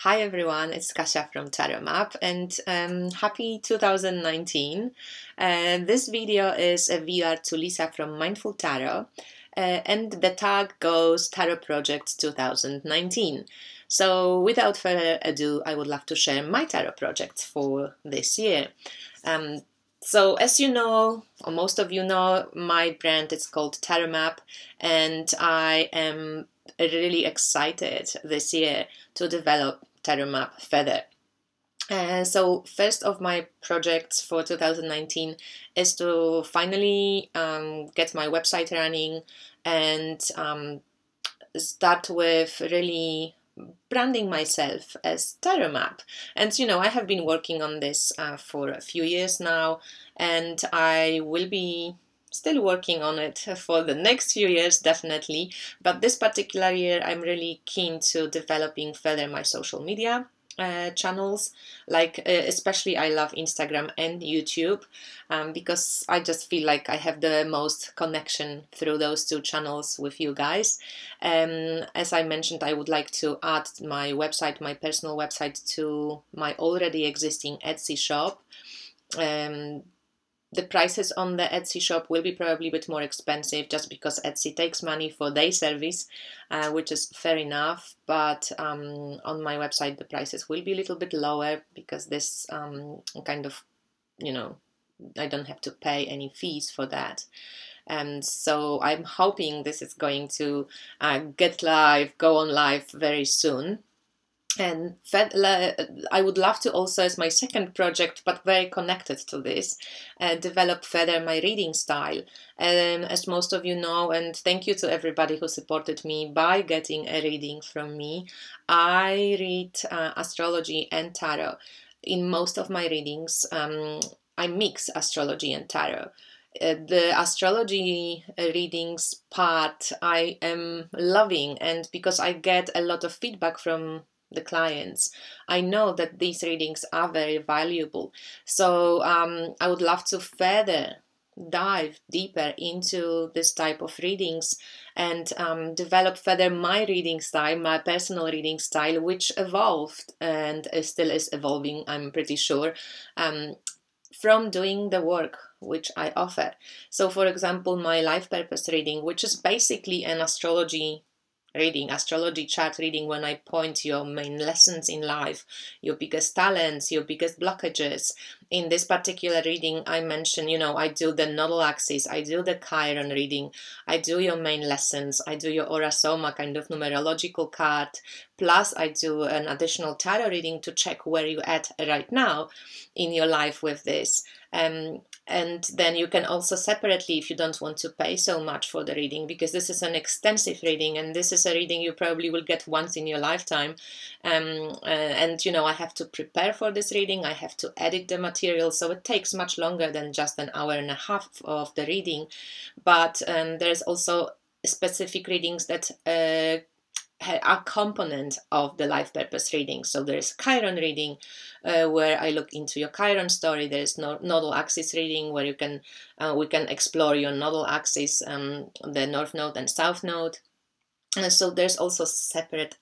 Hi everyone, it's Kasia from Tarot Map and happy 2019. This video is a VR to Lisa from Mindful Tarot and the tag goes Tarot Projects 2019. So without further ado, I would love to share my tarot projects for this year. So as you know, or most of you know, my brand is called Tarot Map and I am really excited this year to develop Tarot Map further. So first of my projects for 2019 is to finally get my website running and start with really branding myself as Tarot Map. And you know, I have been working on this for a few years now, and I will be still working on it for the next few years, definitely. But this particular year, I'm really keen to developing further my social media channels, like especially I love Instagram and YouTube because I just feel like I have the most connection through those two channels with you guys. As I mentioned, I would like to add my website, my personal website, to my already existing Etsy shop. The prices on the Etsy shop will be probably a bit more expensive just because Etsy takes money for their service, which is fair enough. But on my website, the prices will be a little bit lower because this kind of, you know, I don't have to pay any fees for that. And so I'm hoping this is going to go on live very soon. And I would love to also, as my second project, but very connected to this, develop further my reading style. As most of you know, and thank you to everybody who supported me by getting a reading from me, I read astrology and tarot. In most of my readings, I mix astrology and tarot. The astrology readings part I am loving, and because I get a lot of feedback from the clients, I know that these readings are very valuable. So I would love to further dive deeper into this type of readings and develop further my reading style, my personal reading style, which evolved and still is evolving, I'm pretty sure, from doing the work which I offer. So for example, my life purpose reading, which is basically an astrology chart reading, when I point your main lessons in life, your biggest talents, your biggest blockages. In this particular reading, I mention, you know, I do the nodal axis, I do the Chiron reading, I do your main lessons, I do your aura soma kind of numerological card, plus I do an additional tarot reading to check where you're at right now in your life with this. And then you can also separately, if you don't want to pay so much for the reading, because this is an extensive reading and this is a reading you probably will get once in your lifetime. And, you know, I have to prepare for this reading, I have to edit the material, so it takes much longer than just an hour and a half of the reading. But there's also specific readings that are component of the life purpose reading. So there's Chiron reading where I look into your Chiron story. There's nodal axis reading where you can we can explore your nodal axis, the north node and south node. And so there's also separate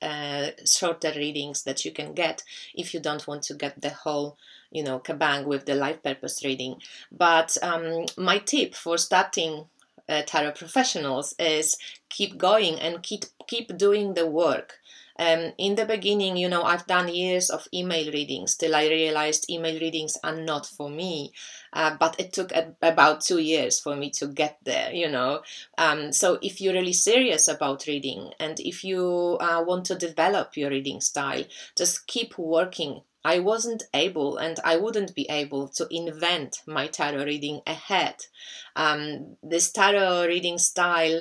shorter readings that you can get if you don't want to get the whole, you know, kabang with the life purpose reading. But my tip for starting tarot professionals is keep going and keep doing the work. In the beginning, you know, I've done years of email readings till I realized email readings are not for me. But it took about 2 years for me to get there, you know. So if you're really serious about reading and if you want to develop your reading style, just keep working. I wasn't able and I wouldn't be able to invent my tarot reading ahead. This tarot reading style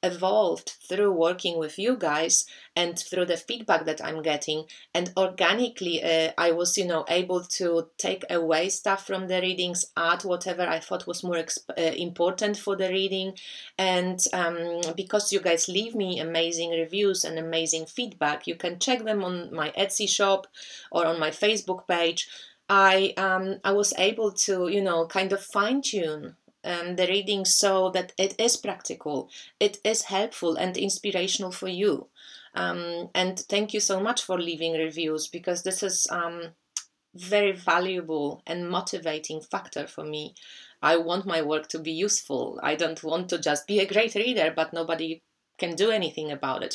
evolved through working with you guys and through the feedback that I'm getting, and organically I was, you know, able to take away stuff from the readings, add whatever I thought was more important for the reading. And because you guys leave me amazing reviews and amazing feedback, you can check them on my Etsy shop or on my Facebook page. I was able to, you know, kind of fine-tune the reading so that it is practical, it is helpful and inspirational for you. And thank you so much for leaving reviews, because this is very valuable and motivating factor for me. I want my work to be useful. I don't want to just be a great reader, but nobody can do anything about it,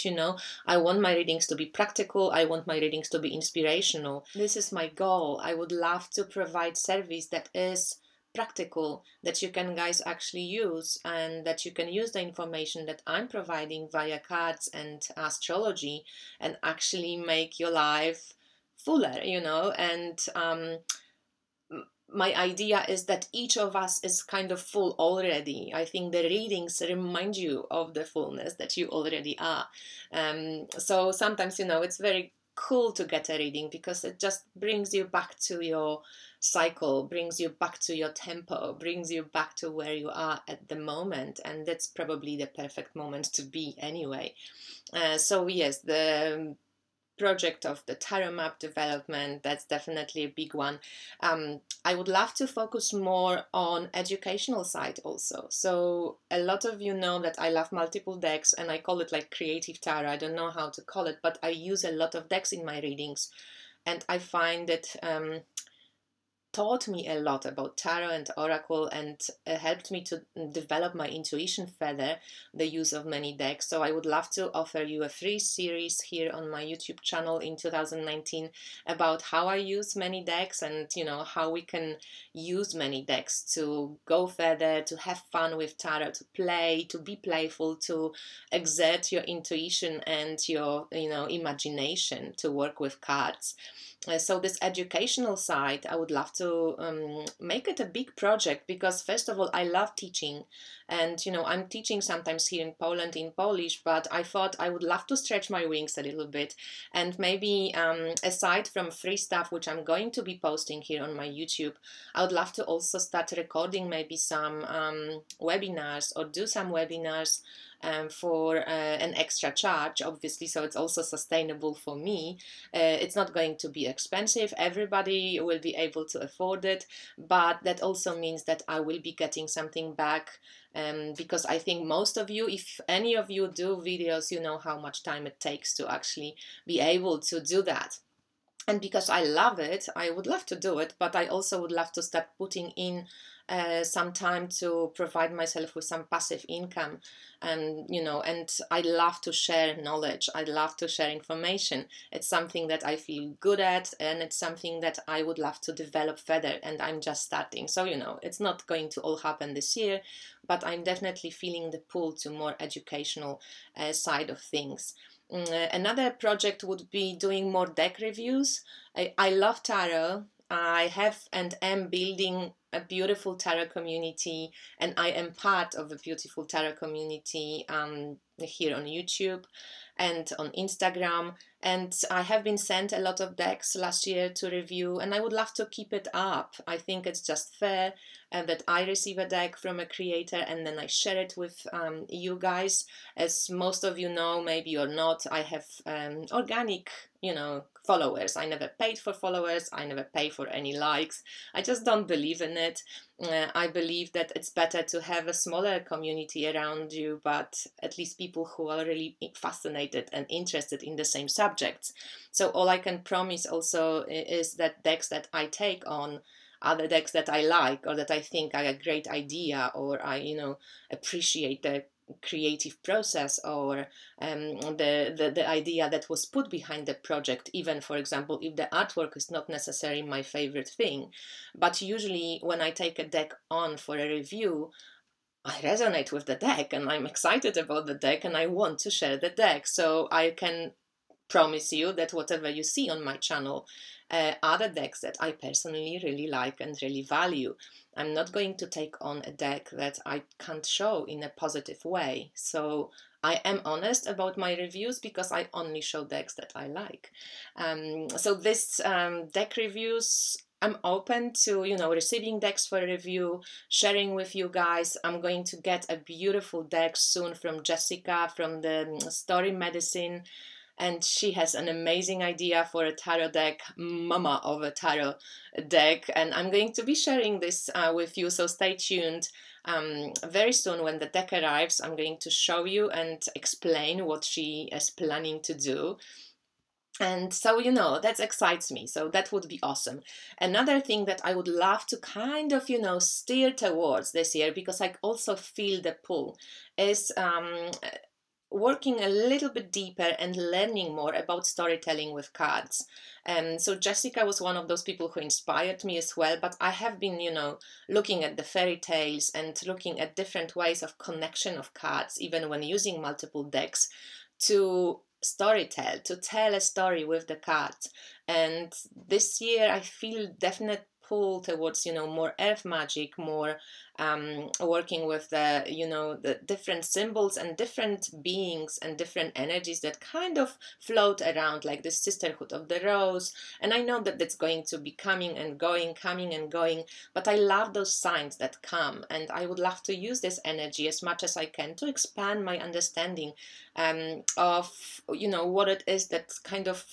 I want my readings to be practical. I want my readings to be inspirational. This is my goal. I would love to provide service that is practical, that you can guys actually use, and that you can use the information that I'm providing via cards and astrology and actually make your life fuller, and my idea is that each of us is kind of full already. I think the readings remind you of the fullness that you already are. So sometimes, it's very cool to get a reading, because it just brings you back to your cycle, brings you back to your tempo, brings you back to where you are at the moment. And that's probably the perfect moment to be anyway. So yes, the project of the tarot map development, that's definitely a big one. I would love to focus more on educational side also. So a lot of you know that I love multiple decks, and I call it like creative tarot. I don't know how to call it, but I use a lot of decks in my readings, and I find it taught me a lot about tarot and oracle, and helped me to develop my intuition further, the use of many decks. So I would love to offer you a free series here on my YouTube channel in 2019 about how I use many decks, and how we can use many decks to go further, to have fun with tarot, to play, to be playful, to exert your intuition and your imagination, to work with cards. So this educational side, I would love to make it a big project, because first of all, I love teaching, and I'm teaching sometimes here in Poland in Polish, but I thought I would love to stretch my wings a little bit, and maybe aside from free stuff which I'm going to be posting here on my YouTube, I would love to also start recording maybe some webinars, or do some webinars for an extra charge, obviously, so it's also sustainable for me. It's not going to be expensive. Everybody will be able to afford it, but that also means that I will be getting something back, because I think most of you, if any of you do videos, you know how much time it takes to actually be able to do that. And because I love it, I would love to do it, but I also would love to start putting in some time to provide myself with some passive income. And I love to share knowledge. I love to share information. It's something that I feel good at, and it's something that I would love to develop further, and I'm just starting. So, it's not going to all happen this year, but I'm definitely feeling the pull to more educational side of things. Another project would be doing more deck reviews. I love tarot. I have and am building a beautiful tarot community, and I am part of a beautiful tarot community here on YouTube and on Instagram. And I have been sent a lot of decks last year to review, and I would love to keep it up. I think it's just fair that I receive a deck from a creator and then I share it with you guys. As most of you know, maybe or not, I have organic, followers. I never paid for followers. I never pay for any likes. I just don't believe in it. I believe that it's better to have a smaller community around you, but at least people who are really fascinated and interested in the same subjects. So all I can promise also is that decks that I take on are the decks that I like, or that I think are a great idea, or I, appreciate the creative process, or the idea that was put behind the project, even, for example, if the artwork is not necessarily my favorite thing. But usually when I take a deck on for a review, I resonate with the deck, and I'm excited about the deck, and I want to share the deck. So I can promise you that whatever you see on my channel are the decks that I personally really like and really value. I'm not going to take on a deck that I can't show in a positive way. So I am honest about my reviews, because I only show decks that I like. So this deck reviews, I'm open to, receiving decks for review, sharing with you guys. I'm going to get a beautiful deck soon from Jessica from the Story Medicine. And she has an amazing idea for a tarot deck, mama of a tarot deck. And I'm going to be sharing this with you, so stay tuned. Very soon when the deck arrives, I'm going to show you and explain what she is planning to do. And so, that excites me. So that would be awesome. Another thing that I would love to kind of, steer towards this year, because I also feel the pull, is working a little bit deeper and learning more about storytelling with cards. So Jessica was one of those people who inspired me as well, but I have been, looking at the fairy tales and looking at different ways of connection of cards, even when using multiple decks, to storytell, to tell a story with the cards. And this year I feel definite pull towards more earth magic, more working with the different symbols and different beings and different energies that kind of float around, like the sisterhood of the rose. And I know that that's going to be coming and going, but I love those signs that come, and I would love to use this energy as much as I can to expand my understanding of what it is that kind of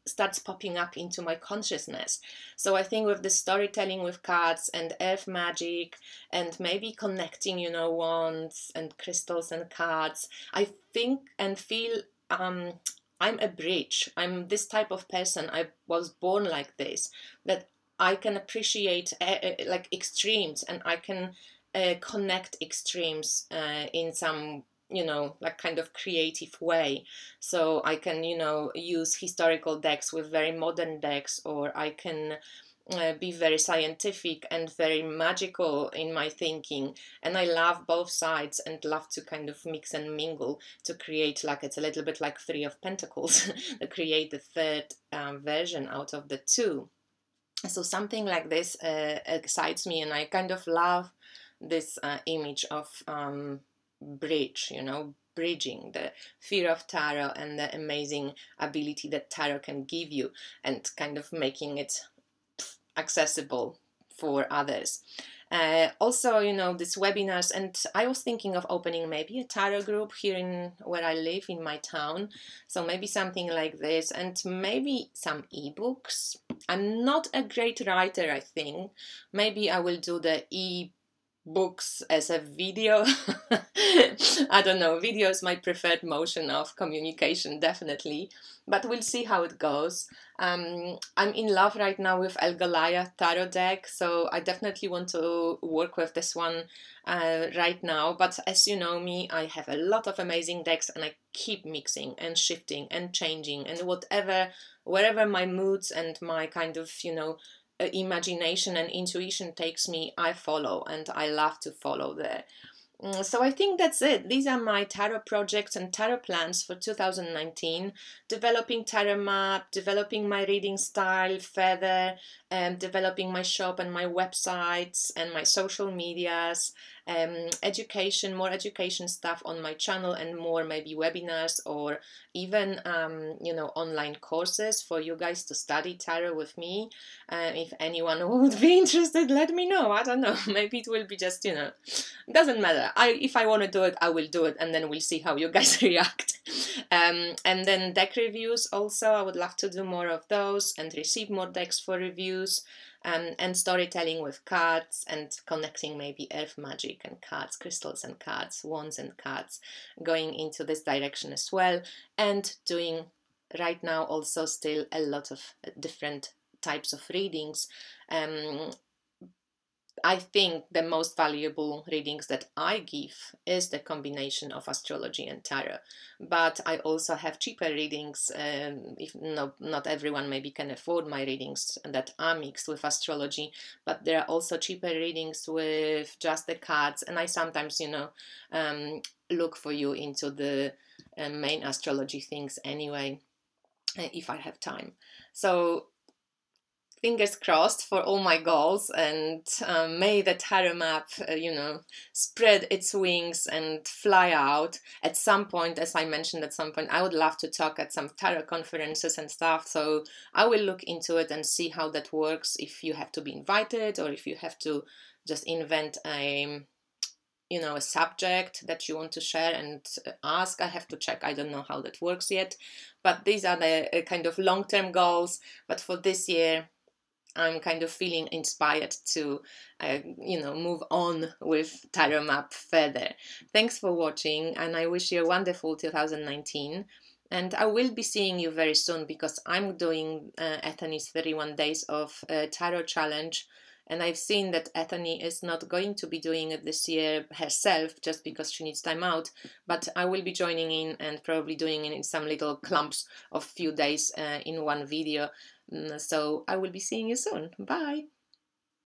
starts popping up into my consciousness. So I think with the storytelling with cards and earth magic and maybe connecting wands and crystals and cards, I think and feel I'm a bridge. I'm this type of person. I was born like this, that I can appreciate like extremes, and I can connect extremes in some like kind of creative way. So I can use historical decks with very modern decks, or I can be very scientific and very magical in my thinking. And I love both sides and love to kind of mix and mingle to create, like, it's a little bit like Three of Pentacles, to create the third version out of the two. So something like this excites me, and I kind of love this image of bridge, bridging the fear of tarot and the amazing ability that tarot can give you, and kind of making it accessible for others. Also, these webinars, and I was thinking of opening maybe a tarot group here in where I live in my town. So maybe something like this, and maybe some ebooks. I'm not a great writer, I think. Maybe I will do the books as a video. I don't know, video is my preferred motion of communication, definitely, but we'll see how it goes. I'm in love right now with El Goliath tarot deck, so I definitely want to work with this one right now. But as you know me, I have a lot of amazing decks, and I keep mixing and shifting and changing, and wherever my moods and my kind of imagination and intuition takes me, I follow, and I love to follow there. So I think that's it. These are my tarot projects and tarot plans for 2019. Developing tarot map, developing my reading style further, developing my shop and my websites and my social medias, education, more education stuff on my channel, and more maybe webinars, or even online courses for you guys to study tarot with me. If anyone would be interested, let me know. I don't know, maybe it will be just it doesn't matter. If I want to do it, I will do it, and then we'll see how you guys react. And then deck reviews also, I would love to do more of those and receive more decks for reviews, and storytelling with cards, and connecting maybe earth magic and cards, crystals and cards, wands and cards, going into this direction as well, and doing right now also still a lot of different types of readings. I think the most valuable readings that I give is the combination of astrology and tarot. But I also have cheaper readings, if not everyone maybe can afford my readings that are mixed with astrology, but there are also cheaper readings with just the cards, and I sometimes, look for you into the main astrology things anyway, if I have time. So fingers crossed for all my goals, and may the tarot map, spread its wings and fly out. At some point, as I mentioned, I would love to talk at some tarot conferences and stuff, so I will look into it and see how that works, if you have to be invited, or if you have to just invent a subject that you want to share and ask. I have to check. I don't know how that works yet, but these are the kind of long-term goals. But for this year, I'm kind of feeling inspired to, move on with tarot map further. Thanks for watching, and I wish you a wonderful 2019. And I will be seeing you very soon, because I'm doing Ethany's 31 Days of Tarot Challenge. And I've seen that Ethany is not going to be doing it this year herself, just because she needs time out. But I will be joining in and probably doing it in some little clumps of few days in one video. So I will be seeing you soon. Bye!